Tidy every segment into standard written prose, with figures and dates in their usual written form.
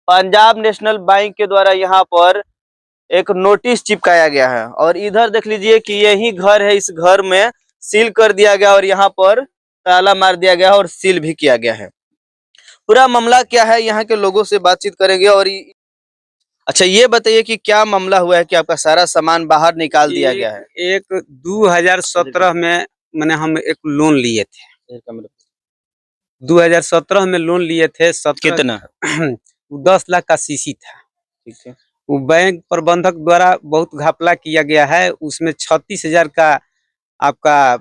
Punjab national bank के द्वारा यहाँ पर एक नोटिस चिपकाया गया है और इधर देख लीजिए कि यही घर है। इस घर में सील कर दिया गया और यहाँ पर ताला मार दिया गया और सील भी किया गया है। पूरा मामला क्या है, यहाँ के लोगों से बातचीत करेंगे। और अच्छा, ये बताइए कि क्या मामला हुआ है कि आपका सारा सामान बाहर निकाल दिया गया है? एक 2017 में मैंने हम एक लोन लिए थे। 2017 में लोन लिए थे। कितना? 10 लाख का सीसी था। ठीक है। वो बैंक प्रबंधक द्वारा बहुत घपला किया गया है। उसमें 36,000 का आपका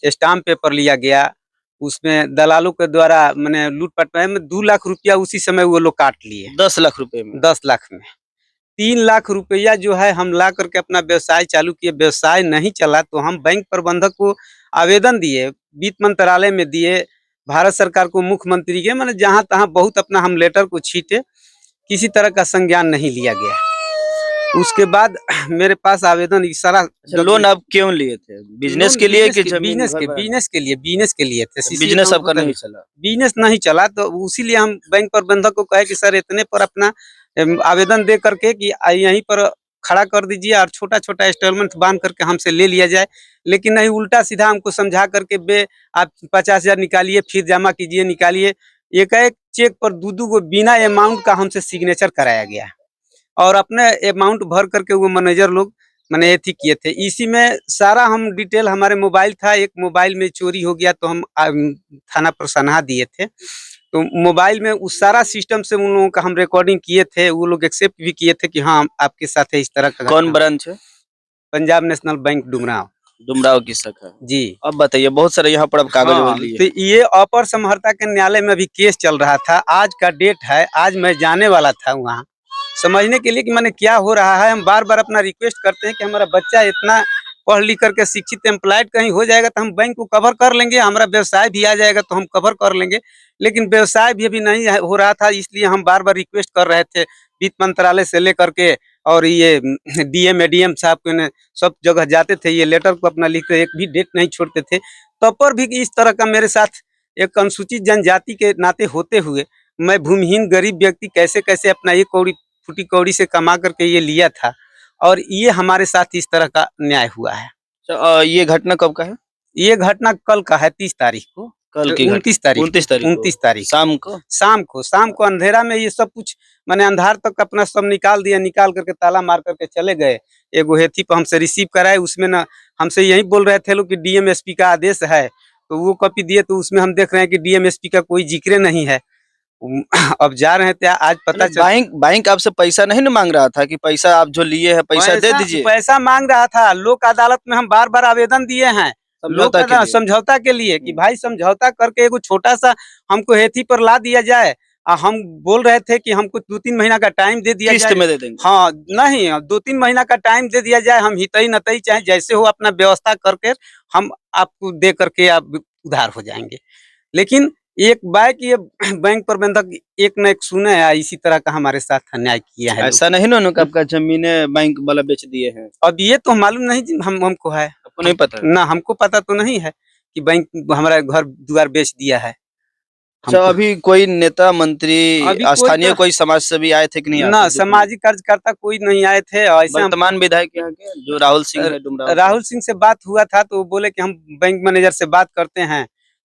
स्टाम्प पेपर लिया गया। उसमें दलालों के द्वारा मैंने लूटपाट में 2 लाख रुपया उसी समय वो लोग काट लिए। 10 लाख रुपए में? 10 लाख में 3 लाख रुपया जो है हम ला करके अपना व्यवसाय चालू किए। व्यवसाय नहीं चला तो हम बैंक प्रबंधक को आवेदन दिए, वित्त मंत्रालय में दिए, भारत सरकार को, मुख्यमंत्री के, मैंने जहाँ तहाँ बहुत अपना हम लेटर को छींटे, किसी तरह का संज्ञान नहीं लिया गया। उसके बाद मेरे पास आवेदन सारा। लोन आप क्यों लिए थे? बिजनेस के लिए कि बिजनेस के लिए थे। बिजनेस आपका नहीं चला? बिजनेस नहीं चला तो उसीलिए हम बैंक प्रबंधक को कहे कि सर इतने पर अपना आवेदन दे करके कि यहीं पर खड़ा कर दीजिए और छोटा छोटा इंस्टॉलमेंट बांध करके हमसे ले लिया जाए। लेकिन नहीं, उल्टा सीधा हमको समझा करके आप 50,000 निकालिए, फिर जमा कीजिए, निकालिए। एक चेक पर दो को बिना अमाउंट का हमसे सिग्नेचर कराया गया और अपने अमाउंट भर करके वो मैनेजर लोग मैंने एथी किए थे। इसी में सारा हम डिटेल, हमारे मोबाइल था, एक मोबाइल में चोरी हो गया तो हम थाना पर सनहा दिए थे। तो मोबाइल में उस सारा सिस्टम से उन लोगों का हम रिकॉर्डिंग किए थे। वो लोग एक्सेप्ट भी किए थे कि हाँ आपके साथ है इस तरह का। कौन ब्रांच है? पंजाब नेशनल बैंक डुमराव की शाखा जी। अब बताइए, बहुत सारे यहाँ पर अब कागज लिए। तो ये अपर समहर्ता के न्यायालय में भी केस चल रहा था। आज का डेट है, आज मैं जाने वाला था वहाँ समझने के लिए कि मैंने क्या हो रहा है। हम बार बार अपना रिक्वेस्ट करते हैं कि हमारा बच्चा इतना पढ़ लिख करके शिक्षित एम्प्लॉयड कहीं हो जाएगा तो हम बैंक को कवर कर लेंगे, हमारा व्यवसाय भी आ जाएगा तो हम कवर कर लेंगे। लेकिन व्यवसाय भी अभी नहीं हो रहा था, इसलिए हम बार बार रिक्वेस्ट कर रहे थे वित्त मंत्रालय से लेकर के। और ये डीएम एडीएम साहब के ने सब जगह जाते थे, ये लेटर को अपना लिख के एक भी डेट नहीं छोड़ते थे। तब पर भी इस तरह का मेरे साथ एक अनुसूचित जनजाति के नाते होते हुए मैं भूमिहीन गरीब व्यक्ति कैसे कैसे अपना एक कौड़ी फूटी कौड़ी से कमा करके ये लिया था और ये हमारे साथ इस तरह का न्याय हुआ है। ये घटना कब का है? ये घटना कल का है, 30 तारीख को। कल की 29 तारीख शाम को अंधेरा में ये सब कुछ मैंने अंधार तक अपना सब निकाल दिया, निकाल करके ताला मार करके चले गए। एगो हेथी पर हमसे रिसीव कराए, उसमें ना हमसे यही बोल रहे थे लोग कि डीएम एसपी का आदेश है, तो वो कॉपी दिए तो उसमें हम देख रहे हैं कि डीएम एसपी का कोई जिक्र नहीं है। अब जा रहे थे, आज पता चला बैंक आपसे पैसा नहीं ना मांग रहा था कि पैसा आप जो लिए हैं पैसा दे दीजिए? पैसा मांग रहा था। लोक अदालत में हम बार बार आवेदन दिए हैं समझौता के लिए कि भाई समझौता करके एगो छोटा सा हमको हेथी पर ला दिया जाए। हम बोल रहे थे कि हमको 2-3 महीना का टाइम दे दिया जाए। में दे देंगे। हाँ नहीं, 2-3 महीना का टाइम दे दिया जाए, हम हितई नतई चाहे जैसे हो अपना व्यवस्था करके हम आपको दे करके आप उधार हो जाएंगे। लेकिन एक बाइक ये बैंक प्रबंधक एक न एक सुने है, इसी तरह का हमारे साथ अन्याय किया है। ऐसा नहीं ना आपका जमीनें बैंक वाला बेच दिए हैं? अब ये तो मालूम नहीं हमको है, आपको नहीं पता? ना हमको पता तो नहीं है कि बैंक हमारा घर द्वार बेच दिया है। अच्छा, अभी कोई नेता मंत्री स्थानीय कोई समाज सेवी आए थे कि नहीं? ना, सामाजिक कार्यकर्ता कोई नहीं आए थे। ऐसे वर्तमान विधायक यहाँ के जो राहुल सिंह है डुमराव, राहुल सिंह से बात हुआ था तो वो बोले कि हम बैंक मैनेजर से बात करते हैं।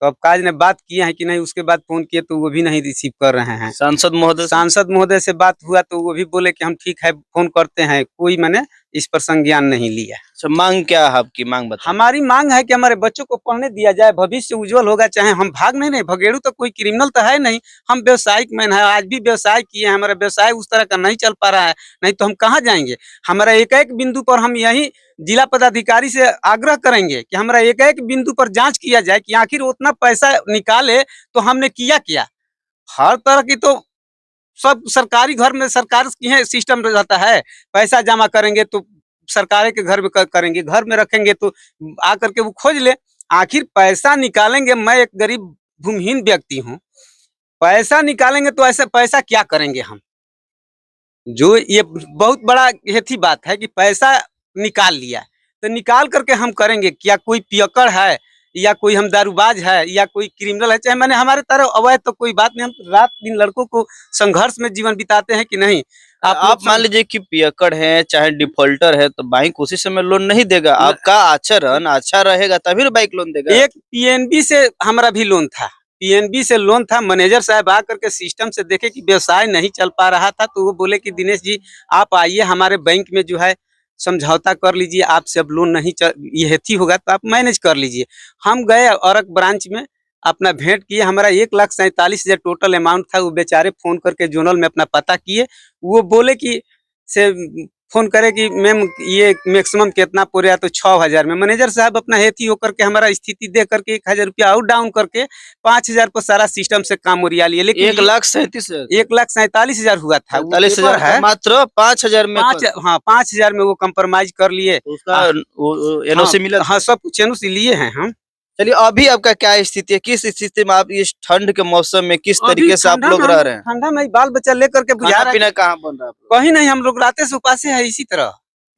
तो अब काज ने बात किए हैं कि नहीं, उसके बाद फोन किए तो वो भी नहीं रिसीव कर रहे हैं। सांसद महोदय से बात हुआ तो वो भी बोले कि हम ठीक है फोन करते हैं, कोई मैंने इस पर संज्ञान नहीं लिया। अच्छा, मांग क्या है आपकी? मांग बताइए। हमारी मांग है कि हमारे बच्चों को पढ़ने दिया जाए, भविष्य उज्जवल होगा। चाहे हम भाग नहीं भगेड़ू तो कोई क्रिमिनल तो है नहीं, हम व्यवसायिक मैन है, आज भी व्यवसाय किए हैं, हमारा व्यवसाय उस तरह का नहीं चल पा रहा है, नहीं तो हम कहाँ जाएंगे। हमारा एक एक बिंदु पर हम यही जिला पदाधिकारी से आग्रह करेंगे कि हमारा एक एक बिंदु पर जांच किया जाए कि आखिर उतना पैसा निकाले तो हमने किया क्या। हर तरह की तो सब सरकारी घर में सरकार की सिस्टम रहता है, पैसा जमा करेंगे तो सरकार के घर में करेंगे, घर में रखेंगे तो आकर के वो खोज ले। आखिर पैसा निकालेंगे, मैं एक गरीब भूमिहीन व्यक्ति हूँ, पैसा निकालेंगे तो ऐसा पैसा क्या करेंगे हम। जो ये बहुत बड़ा हेथी बात है कि पैसा निकाल लिया तो निकाल करके हम करेंगे क्या। कोई पियक्कड़ है या कोई हम दारूबाज है या कोई क्रिमिनल है, चाहे मैंने हमारे तरह अवैध तो कोई बात नहीं, हम रात दिन लड़कों को संघर्ष में जीवन बिताते हैं कि नहीं। आप आप लोग मान लीजिए कि पियक्कड़ है चाहे डिफॉल्टर है तो बैंक उसी समय लोन नहीं देगा। न- आपका आचरण अच्छा रहेगा तभी ना बैंक लोन देगा। एक पीएनबी से हमारा भी लोन था, पीएनबी से लोन था। मैनेजर साहब आकर के सिस्टम से देखे कि व्यवसाय नहीं चल पा रहा था, तो वो बोले कि दिनेश जी आप आइए हमारे बैंक में जो है समझौता कर लीजिए, आपसे अब लोन नहीं ये थी होगा तो आप मैनेज कर लीजिए। हम गए औरक ब्रांच में, अपना भेंट किए, हमारा 1,47,000 टोटल अमाउंट था। वो बेचारे फोन करके जोनल में अपना पता किए, वो बोले कि से फोन करे कि मैम ये मैक्सिमम कितना पूरे, तो 6,000 में। मैनेजर साहब अपना हेती होकर के हमारा स्थिति देख करके 1,000 रुपया और डाउन करके 5,000 पर सारा सिस्टम से काम उरिया लिए। लेकिन 1,37,000 1,47,000 हुआ था, वो पेपर 47,000 का है। मात्र 5,000 में पाँच, हाँ 5,000 में वो कंप्रोमाइज कर लिए। तो उसका आ, हाँ एनओसी मिला हाँ, था। सब कुछ एनओसी लिए हैं हम। चलिए अभी आपका क्या स्थिति है, किस स्थिति में आप इस ठंड के मौसम में किस अभी तरीके से आप लोग रह रहे हैं? ठंडा में बाल बच्चा लेकर के बुझा खाना रहा है पीना कि कहाँ बन रहा है आप लोग? कहीं नहीं, हम लोग राते से उपासे है इसी तरह।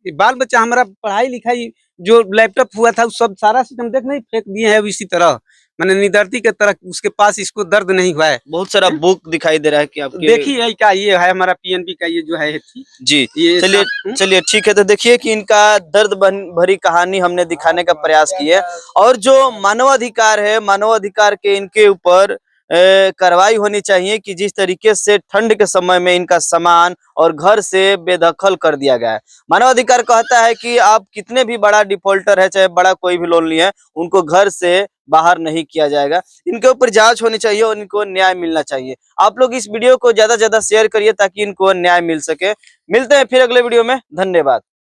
ये बाल बच्चा हमारा पढ़ाई लिखाई जो लैपटॉप हुआ था, वो सब सारा सिस्टम देख नहीं फेंक दिए हैं अब इसी तरह, मैंने निदर्ती के तरह, उसके पास इसको दर्द नहीं हुआ है। बहुत सारा बुक दिखाई दे रहा है कि आपके। देखिए यही का ये है हमारा पीएनबी का, ये जो है जी ये चलिए चलिए ठीक है। तो देखिए कि इनका दर्द भरी कहानी हमने दिखाने का प्रयास की है और जो मानवाधिकार है, मानवाधिकार के इनके ऊपर कार्रवाई होनी चाहिए कि जिस तरीके से ठंड के समय में इनका सामान और घर से बेदखल कर दिया गया है। मानवाधिकार कहता है कि आप कितने भी बड़ा डिफॉल्टर है, चाहे बड़ा कोई भी लोन लिए है, उनको घर से बाहर नहीं किया जाएगा। इनके ऊपर जांच होनी चाहिए और इनको न्याय मिलना चाहिए। आप लोग इस वीडियो को ज्यादा से ज्यादा शेयर करिए ताकि इनको न्याय मिल सके। मिलते हैं फिर अगले वीडियो में। धन्यवाद।